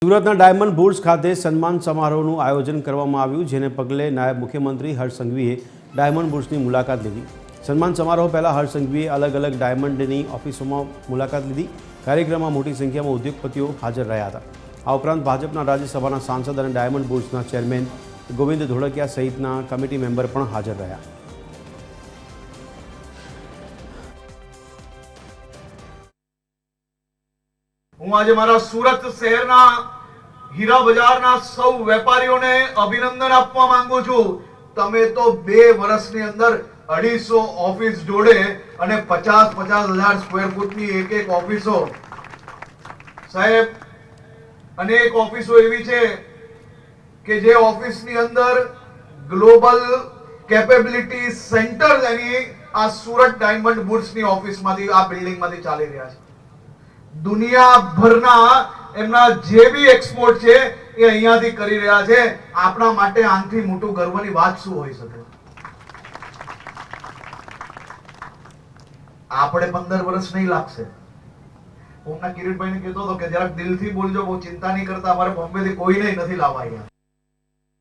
સુરતના diamond bourse ખાતે સન્માન સમારોહનું આયોજન કરવામાં આવ્યું, જેને પગલે નાયબ મુખ્યમંત્રી હર્ષ સંઘવીએ ડાયમંડ બુર્સની મુલાકાત લીધી। સન્માન સમારોહ પહેલાં હર્ષ સંઘવીએ અલગ અલગ ડાયમંડની ઓફિસોમાં મુલાકાત લીધી। કાર્યક્રમમાં મોટી સંખ્યામાં ઉદ્યોગપતિઓ હાજર રહ્યા હતા। આ ઉપરાંત ભાજપના રાજ્યસભાના સાંસદ અને ડાયમંડ બુર્સના ચેરમેન ગોવિંદ ધોળકિયા સહિતના કમિટી મેમ્બર પણ હાજર રહ્યા। હું આજે મારા સુરત શહેરના હીરા બજારના સૌ વેપારીઓને અભિનંદન આપવા માંગુ છું। તમે તો 2 વર્ષની અંદર 250 ઓફિસ જોડે અને 50,000 સ્ક્વેર ફૂટની એક ઓફિસો સાહેબ, અનેક ઓફિસો એવી છે કે જે ઓફિસની અંદર ગ્લોબલ કેપેબિલિટી સેન્ટર એની આ સુરત ડાયમંડ બુર્સની ઓફિસમાંથી આ બિલ્ડિંગમાંથી ચાલી રહ્યા છે। દુનિયાભરના એમના જે બી એક્સપોર્ટ છે એ અહીંયાથી કરી રહ્યા છે। આપણા માટે આનાથી મોટું ગર્વની વાત શું હોઈ શકે? આપણે 15 વર્ષ નહીં લાગશે। હું કિરીટભાઈને કહેતો હતો કે જરાક દિલથી બોલજો, બહુ ચિંતા નહીં કરતા, અમારે બોમ્બેથી કોઈને નથી લાવવા અહીંયા।